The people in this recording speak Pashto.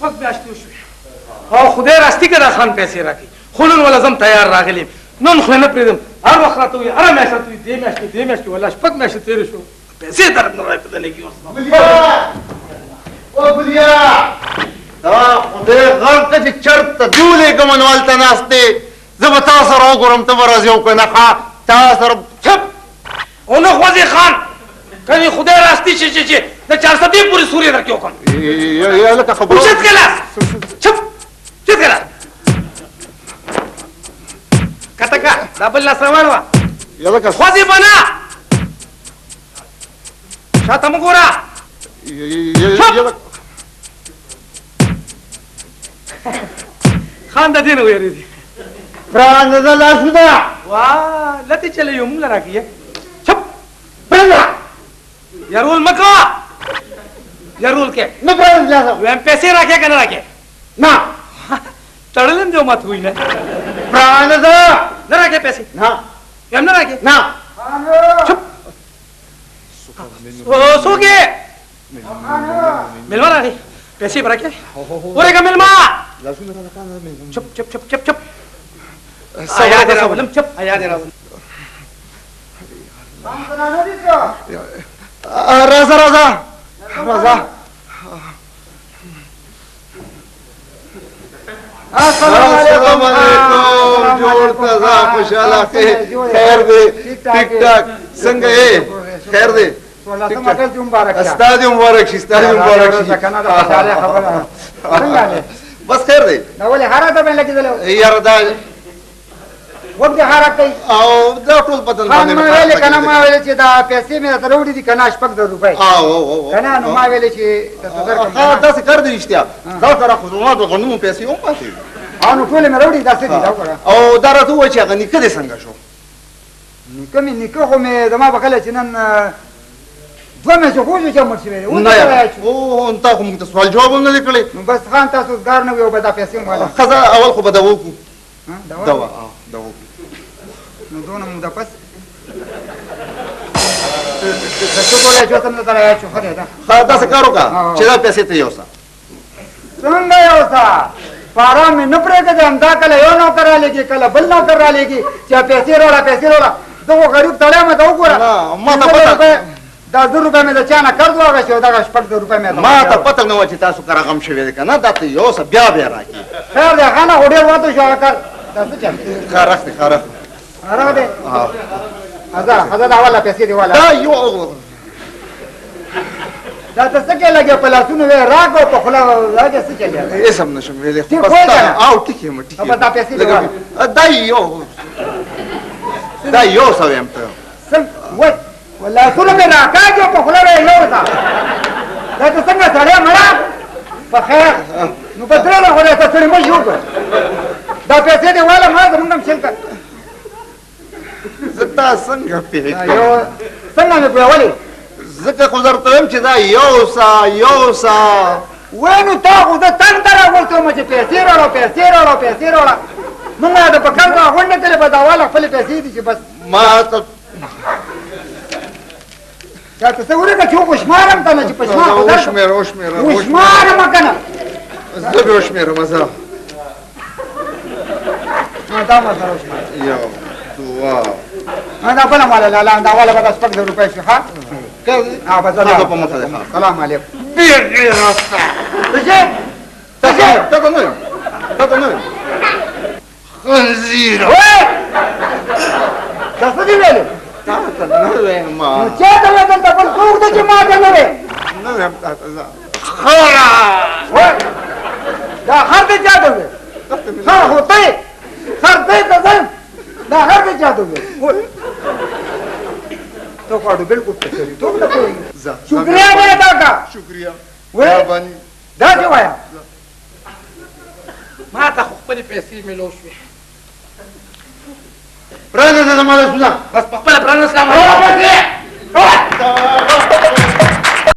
شپږ میاشتې وشوې او خدای راستي که دا خان پیسې راکړي خو نن ولا زم تیار راغلی نن خو نه پرېږدم هر وخت راته وایي هره میاشت راته وایي دې میاشتې والله شپږ میاشتې تېرې شو پیسې درته نه راپېدلېږي اوس او بلیا دا خدای غم ته چې چرته دیولېږم هلته ناست دی زه به تا سره وګورم ته به راځې او که نه تا سره چپ او نه خوځې خان کنی خدای راستی چې د 400 پورې سورې درکې وکړم لکه خبره اوچت کړه چپ چت کړه کته کا دا بل لاس روانه لکه خوځې به نه شاته مه ګوره خان د دې نه وېرېدي پران د لاسونه واه لته چلے یو موږ راکې چپ پرنده یارول مکا یارول کې نه پران لاسه ویم پیسې راکې کنه راکې نه تړلم جو مات وای نه پران ده نه راکې پیسې نه یم نه راکې نه چپ او سوګه ملما راکې پیسې راکې ورګه ملما چپ چپ چپ چپ چپ آیا دې راولم چپ آیا دې راولم راځه راځه راځه السلام علیکم جوړ تازه خوشاله خیر دی ټیک ټاک څنګه یې خیر دی استاد مبارک شي استاد مبارک شي بس خیر دی نو ولې حرکت باندې لګیدل یار دا وګ دې حرکت او دا ټول بدن باندې ما ویل کنه ما ویل چې دا پیسې مې تر وړي دي کنه شپږ روپۍ او کنه نو ما ویل چې دا څه کار دی رښتیا دا سره خو ما د غنمو پیسې هم پاتې نو ټول مې وړي دا څه دي دا وکړه او دا راته و چې هغه نیکه دې څنګه شو نیکه خو مې زما بخله چې نن دوه مې خو چې مړ شوی او انت خو موږ ته سوال جواب نه لیکلی نو بس خان تاسو ګار نه یو به دا پیسې مواله خزه اول خو به دا وکړو دوا نو دونه موده پس څه کوله چې تم نه درای چې خره دا دا څه کار وکړه چې دا پیسې ته یوسه څنګه یوسه پارا مې نه پرېږدم دا کله یو نوکر رالیږي کله بل نوکر رالیږي چې پیسې راوړه دغه غریب تړی مې ته وګوره ما ته پته دا 2 روپۍ مې د چا نه قرض واخیست دغه شپږ روپۍ مې ما ته پته نه وه چې تاسو کره غم شوی دی که نه دا ته یوسه بیا راکړي خیر دی خانه خو ډېر واده شو کار دا څه چل خارخ دی خارخ دی حضرت اوله پیسې دی والا دا یو دا ته څه کې لګې په لاسونو وې راکړو په خوله لګې څه چلې هېڅ هم نشم ویلی ټیک وایې که نه او ټیک یم ټیک یم دا پیسې دی والا دا یوسه ویم ته څنګه لاسونو مې راکاږي په خوله وې یوسه دا ته څنګه سړی مړه په خیر نو په درېله خو دې ته سړي مه شو کړ دا پیسې دی والا ما زمونږ هم شل کړ زه تا څنګه پوهېږم څنګه مې پوهولې ځکه خو درته وایم چې دا یوسه وای نو تا خو زه تن ته راغوښتی وم چې پیسې راوړه مونږ د په کار غونډه کړې په دا والا خپلې پیسې دي چې بس ما ته دا ته څه ورېږه چې وشمارم که نه چې په شمار وشمارم که نه زه به وشمېرم زه دا ما سره وشمارم یو دوه دا بله ماله لاله دا والا به دا شپږ روپۍ شي ښه بس په مخه دی سلام علیکم بیخي راسته ته ته نه خنزیره دا څه دي ویلې تا ته نه ویم نو چا ته وې دلته بل څوک دی چې ما ته نه وې نه ویم تا ته زه خره دا خر دی چا ته وې خر خو ته خر دی که زه دا خر دی چا ته وې تو کاډو بالکل تشری تو نه کوي شکریہ وای دا کا شکریہ مهرباني دا څه وایا ما ته خپل پیسې ملو شوې پرانه زما له سودا بس په خپل پرانه سلام علیکم